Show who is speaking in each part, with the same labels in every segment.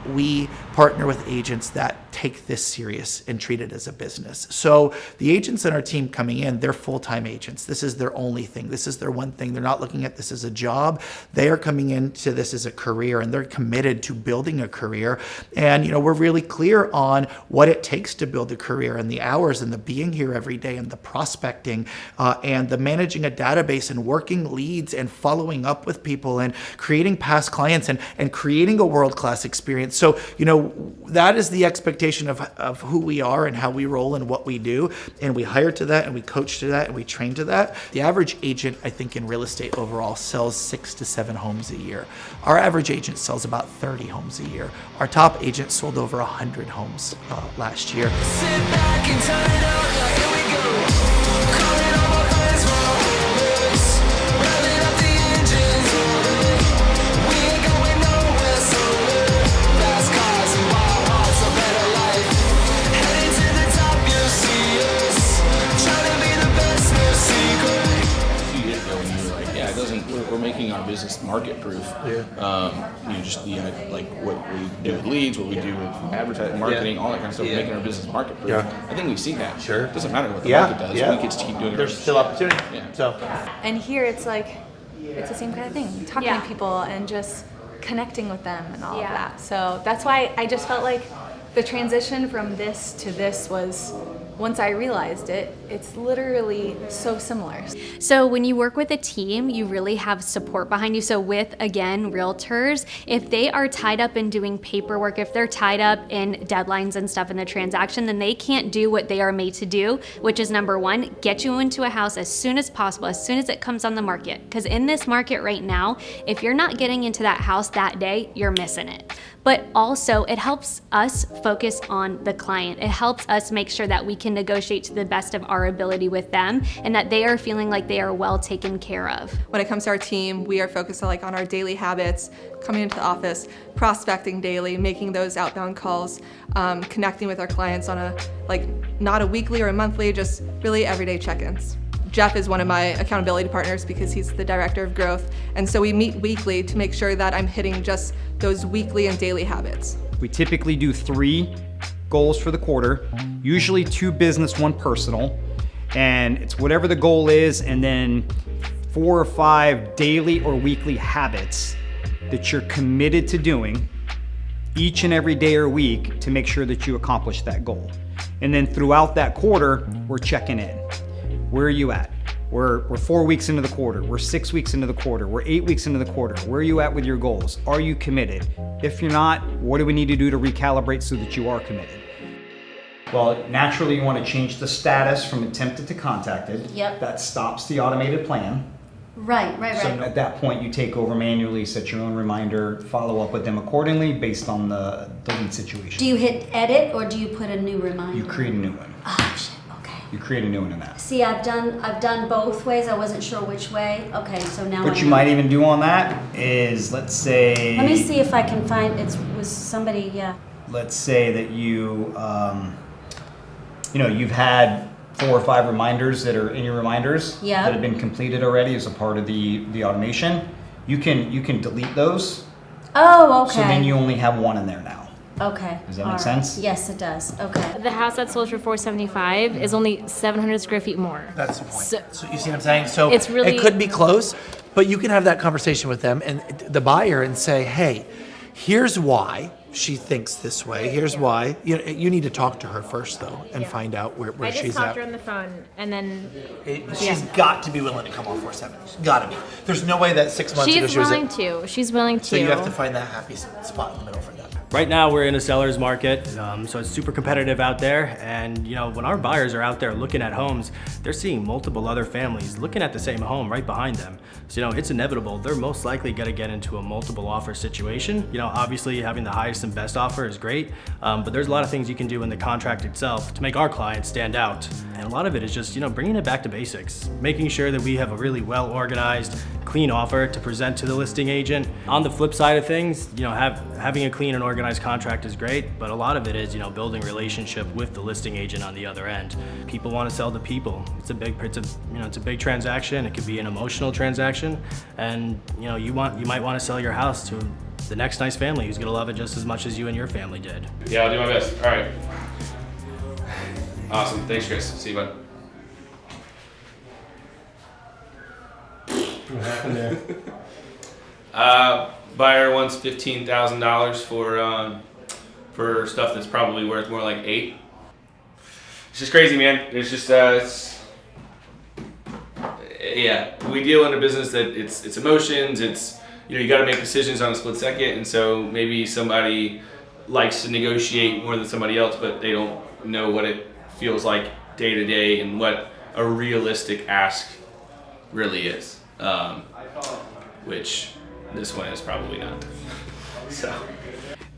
Speaker 1: we partner with agents that take this serious and treat it as a business. So the agents in our team coming in, they're full-time agents. This is their only thing. This is their one thing. They're not looking at this as a job. They are coming into this as a career, and they're committed to building a career. And, we're really clear on what it takes to build a career, and the hours, and the being here every day, and the prospecting, and the managing a database, and working leads, and following up with people, and creating past clients, and creating a world-class experience. So, that is the expectation of who we are and how we roll and what we do. And we hire to that, and we coach to that, and we train to that. The average agent, I think, in real estate overall sells 6 to 7 homes a year. Our average agent sells about 30 homes a year. Our top agent sold over 100 homes last year.
Speaker 2: Sit back and turn it up, like here we go. Calling all my friends for us. Revving up the engines. We ain't going nowhere slower. Fast cars and wild hearts, a better life. Heading to the top, you'll see us. Trying to be the best, no secret.
Speaker 3: A few years ago, when you were like, yeah, it doesn't. We're making our business market proof. Just like what we do with leads, what we do with advertising, marketing, all that kind of stuff, making our business market proof. I think we've seen that.
Speaker 4: Sure.
Speaker 3: It doesn't matter what the market does. We can just keep doing it.
Speaker 4: There's still opportunity. So.
Speaker 5: And here it's like, it's the same kind of thing. Talking to people and just connecting with them and all of that. So that's why I just felt like the transition from this to this was, once I realized it, it's literally so similar.
Speaker 6: So when you work with a team, you really have support behind you. So with, again, realtors, if they are tied up in doing paperwork, if they're tied up in deadlines and stuff in the transaction, then they can't do what they are made to do, which is number one, get you into a house as soon as possible, as soon as it comes on the market. Because in this market right now, if you're not getting into that house that day, you're missing it. But also, it helps us focus on the client. It helps us make sure that we can negotiate to the best of our ability with them and that they are feeling like they are well taken care of.
Speaker 7: When it comes to our team, we are focused on our daily habits, coming into the office, prospecting daily, making those outbound calls, connecting with our clients on a, not a weekly or a monthly, just really everyday check-ins. Jeff is one of my accountability partners because he's the director of growth, and so we meet weekly to make sure that I'm hitting just those weekly and daily habits.
Speaker 8: We typically do 3 goals for the quarter, usually 2 business, 1 personal, and it's whatever the goal is, and then 4 or 5 daily or weekly habits that you're committed to doing each and every day or week to make sure that you accomplish that goal. And then throughout that quarter, we're checking in. Where are you at? We're 4 weeks into the quarter. We're 6 weeks into the quarter. We're 8 weeks into the quarter. Where are you at with your goals? Are you committed? If you're not, what do we need to do to recalibrate so that you are committed? Well, naturally you want to change the status from attempted to contacted.
Speaker 9: Yep.
Speaker 8: That stops the automated plan.
Speaker 9: Right.
Speaker 8: So at that point you take over manually, set your own reminder, follow up with them accordingly based on the lead situation.
Speaker 9: Do you hit edit or do you put a new reminder?
Speaker 8: You create a new one.
Speaker 9: Oh shit.
Speaker 8: You create a new one in that.
Speaker 9: See, I've done both ways. I wasn't sure which way. Okay, so now.
Speaker 8: What you might even do on that is, let's say.
Speaker 9: Let me see if I can find. It was somebody. Yeah.
Speaker 8: Let's say that you, you've had 4 or 5 reminders that are in your reminders that have been completed already as a part of the automation. You can delete those.
Speaker 9: Oh, okay.
Speaker 8: So then you only have 1 in there now.
Speaker 9: Okay.
Speaker 8: Does that make sense?
Speaker 9: Yes, it does. Okay.
Speaker 10: The house that sold for $475 is only 700 square feet more.
Speaker 1: That's the point. So you see what I'm saying? So
Speaker 10: it's really,
Speaker 1: it could be close, but you can have that conversation with them and the buyer and say, hey, here's why she thinks this way. Here's why. You need to talk to her first, though, and find out where she's at.
Speaker 10: I just talked to her on the phone, and then...
Speaker 1: She's got to be willing to come off 470. She's got to be. There's no way that 6 months ago she was...
Speaker 10: She's willing to.
Speaker 1: So you have to find that happy spot in the middle for them.
Speaker 11: Right now we're in a seller's market, so it's super competitive out there, and when our buyers are out there looking at homes, they're seeing multiple other families looking at the same home right behind them. So it's inevitable, they're most likely going to get into a multiple offer situation. Obviously having the highest and best offer is great, but there's a lot of things you can do in the contract itself to make our clients stand out. And a lot of it is just bringing it back to basics, making sure that we have a really well organized, clean offer to present to the listing agent. On the flip side of things, having a clean and organized contract is great, but a lot of it is building relationship with the listing agent on the other end. People want to sell to people. It's a big transaction. It could be an emotional transaction, and you might want to sell your house to the next nice family who's gonna love it just as much as you and your family did.
Speaker 4: Yeah, I'll do my best. All right. Awesome. Thanks, Chris. See you, bud.
Speaker 11: What happened there?
Speaker 4: Buyer wants $15,000 for stuff that's probably worth more like $8,000. It's just crazy, man. It's just yeah. We deal in a business that it's emotions. It's you got to make decisions on a split second, and so maybe somebody likes to negotiate more than somebody else, but they don't know what it feels like day to day and what a realistic ask really is. Which this one is probably not. So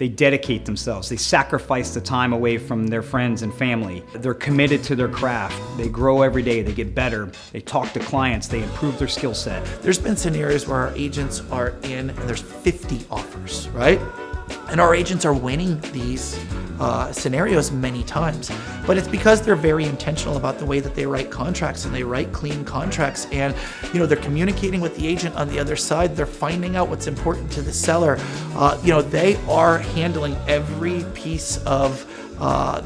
Speaker 8: They dedicate themselves. They sacrifice the time away from their friends and family. They're committed to their craft. They grow every day. They get better. They talk to clients. They improve their skill set.
Speaker 1: There's been scenarios where our agents are in and there's 50 offers, right? And our agents are winning these scenarios many times, but it's because they're very intentional about the way that they write contracts, and they write clean contracts, and they're communicating with the agent on the other side. They're finding out what's important to the seller. They are handling every piece of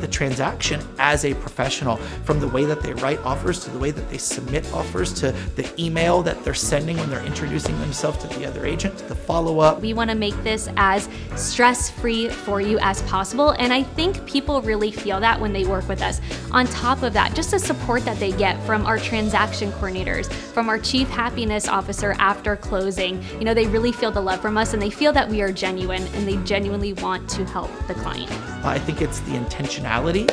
Speaker 1: the transaction as a professional, from the way that they write offers to the way that they submit offers to the email that they're sending when they're introducing themselves to the other agent, to the follow-up.
Speaker 6: We want to make this as stress-free for you as possible, and I think people really feel that when they work with us. On top of that, just the support that they get from our transaction coordinators, from our chief happiness officer after closing, they really feel the love from us, and they feel that we are genuine and they genuinely want to help the client.
Speaker 1: I think it's the intentionality,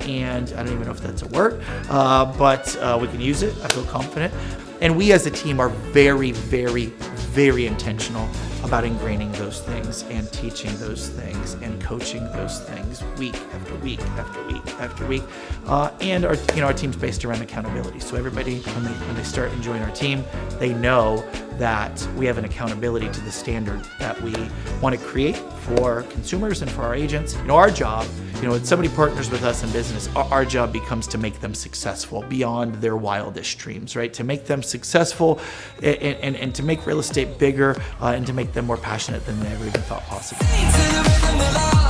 Speaker 1: and I don't even know if that's a word, but we can use it. I feel confident. And we as a team are very, very, very intentional about ingraining those things and teaching those things and coaching those things week after week after week after week. And our team's based around accountability. So everybody, when they start enjoying our team, they know that we have an accountability to the standard that we want to create for consumers and for our agents. Our job, when somebody partners with us in business, our job becomes to make them successful beyond their wildest dreams, right? To make them successful and to make real estate bigger and to make them more passionate than they ever even thought possible.
Speaker 2: To the rhythm of our